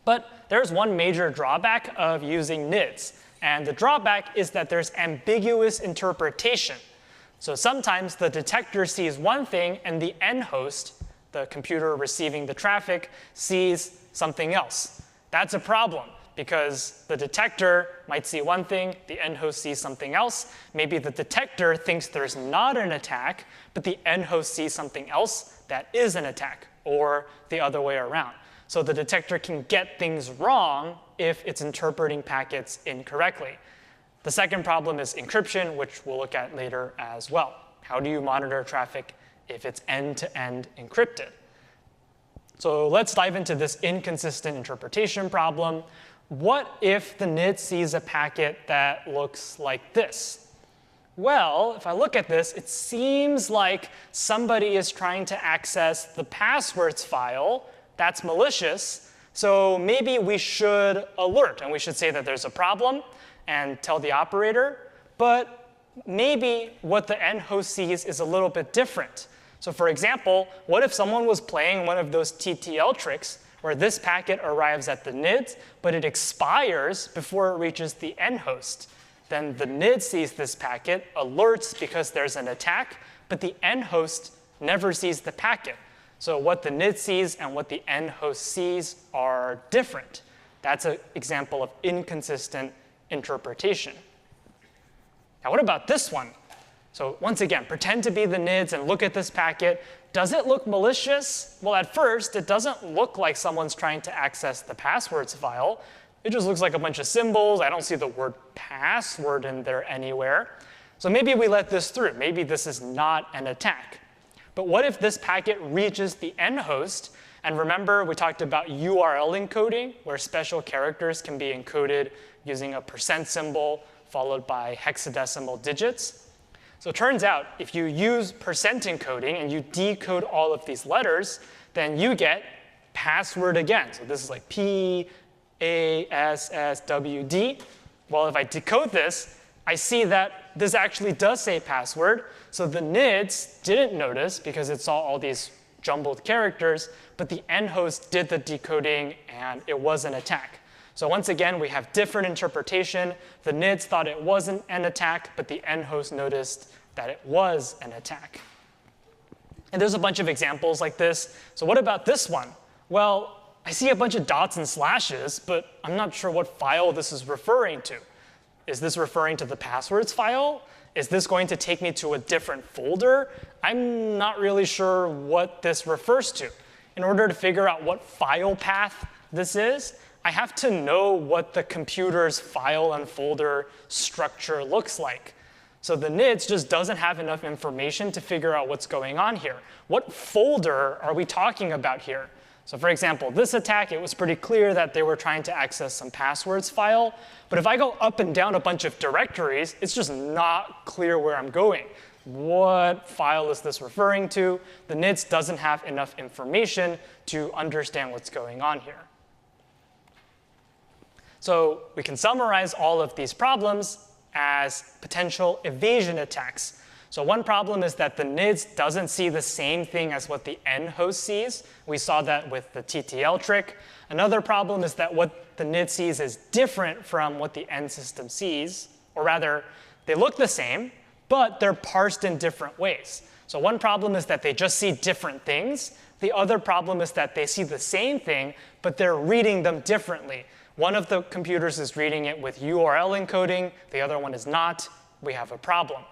But there's one major drawback of using NIDS. And the drawback is that there's ambiguous interpretation. So sometimes the detector sees one thing and the end host, the computer receiving the traffic, sees something else. That's a problem because the detector might see one thing, the end host sees something else. Maybe the detector thinks there's not an attack, but the end host sees something else that is an attack, or the other way around. So the detector can get things wrong if it's interpreting packets incorrectly. The second problem is encryption, which we'll look at later as well. How do you monitor traffic if it's end-to-end encrypted? So let's dive into this inconsistent interpretation problem. What if the NIDS sees a packet that looks like this? Well, if I look at this, it seems like somebody is trying to access the passwords file. That's malicious. So maybe we should alert, and we should say that there's a problem and tell the operator. But maybe what the end host sees is a little bit different. So for example, what if someone was playing one of those TTL tricks where this packet arrives at the NIDS, but it expires before it reaches the end host? Then the NIDS sees this packet, alerts because there's an attack, but the end host never sees the packet. So what the NIDS sees and what the end host sees are different. That's an example of inconsistent interpretation. Now what about this one? So once again, pretend to be the NIDS and look at this packet. Does it look malicious? Well, at first, it doesn't look like someone's trying to access the passwords file. It just looks like a bunch of symbols. I don't see the word password in there anywhere. So maybe we let this through. Maybe this is not an attack. But what if this packet reaches the end host? And remember, we talked about URL encoding, where special characters can be encoded using a % symbol followed by hexadecimal digits. So it turns out, if you use % encoding and you decode all of these letters, then you get password again. So this is like PASSWD. Well, if I decode this, I see that this actually does say password. So the NIDS didn't notice because it saw all these jumbled characters, but the end host did the decoding and it was an attack. So once again, we have different interpretation. The NIDS thought it wasn't an attack, but the end host noticed that it was an attack. And there's a bunch of examples like this. So what about this one? Well, I see a bunch of dots and slashes, but I'm not sure what file this is referring to. Is this referring to the passwords file? Is this going to take me to a different folder? I'm not really sure what this refers to. In order to figure out what file path this is, I have to know what the computer's file and folder structure looks like. So the NIDS just doesn't have enough information to figure out what's going on here. What folder are we talking about here? So for example, this attack, it was pretty clear that they were trying to access some passwords file. But if I go up and down a bunch of directories, it's just not clear where I'm going. What file is this referring to? The NIDS doesn't have enough information to understand what's going on here. So we can summarize all of these problems as potential evasion attacks. So one problem is that the NIDS doesn't see the same thing as what the end host sees. We saw that with the TTL trick. Another problem is that what the NIDS sees is different from what the end system sees. Or rather, they look the same, but they're parsed in different ways. So one problem is that they just see different things. The other problem is that they see the same thing, but they're reading them differently. One of the computers is reading it with URL encoding. The other one is not. We have a problem.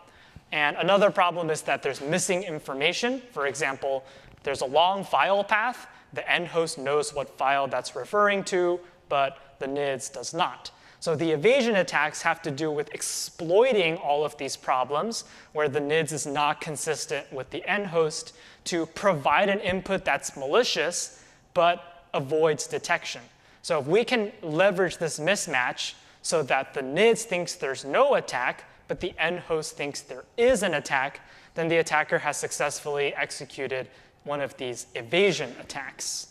And another problem is that there's missing information. For example, there's a long file path. The end host knows what file that's referring to, but the NIDS does not. So the evasion attacks have to do with exploiting all of these problems where the NIDS is not consistent with the end host to provide an input that's malicious but avoids detection. So if we can leverage this mismatch so that the NIDS thinks there's no attack, but the end host thinks there is an attack, then the attacker has successfully executed one of these evasion attacks.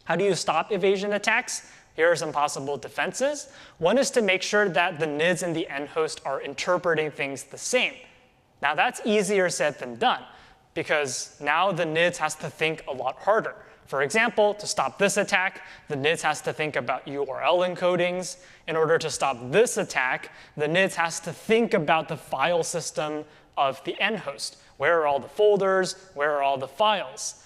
How do you stop evasion attacks? Here are some possible defenses. One is to make sure that the NIDS and the end host are interpreting things the same. Now that's easier said than done. because now the NIDS has to think a lot harder. For example, to stop this attack, the NIDS has to think about URL encodings. In order to stop this attack, the NIDS has to think about the file system of the end host. Where are all the folders? Where are all the files?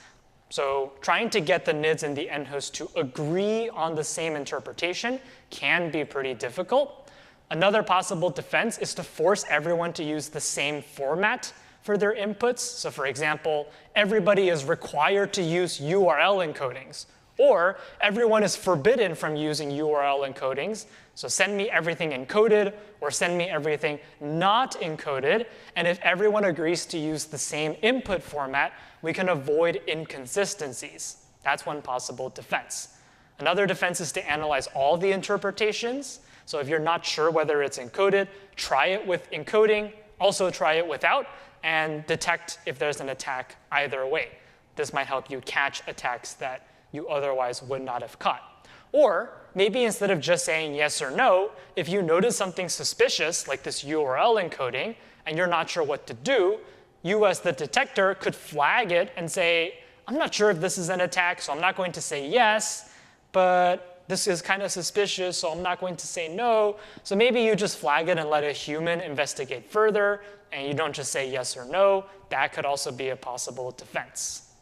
So trying to get the NIDS and the end host to agree on the same interpretation can be pretty difficult. Another possible defense is to force everyone to use the same format for their inputs. So for example, everybody is required to use URL encodings, or everyone is forbidden from using URL encodings. So send me everything encoded, or send me everything not encoded. And if everyone agrees to use the same input format, we can avoid inconsistencies. That's one possible defense. Another defense is to analyze all the interpretations. So if you're not sure whether it's encoded, try it with encoding, also try it without, and detect if there's an attack either way. This might help you catch attacks that you otherwise would not have caught. Or maybe instead of just saying yes or no, if you notice something suspicious, like this URL encoding, and you're not sure what to do, you as the detector could flag it and say, I'm not sure if this is an attack, so I'm not going to say yes, but this is kind of suspicious, so I'm not going to say no. So maybe you just flag it and let a human investigate further, and you don't just say yes or no. That could also be a possible defense.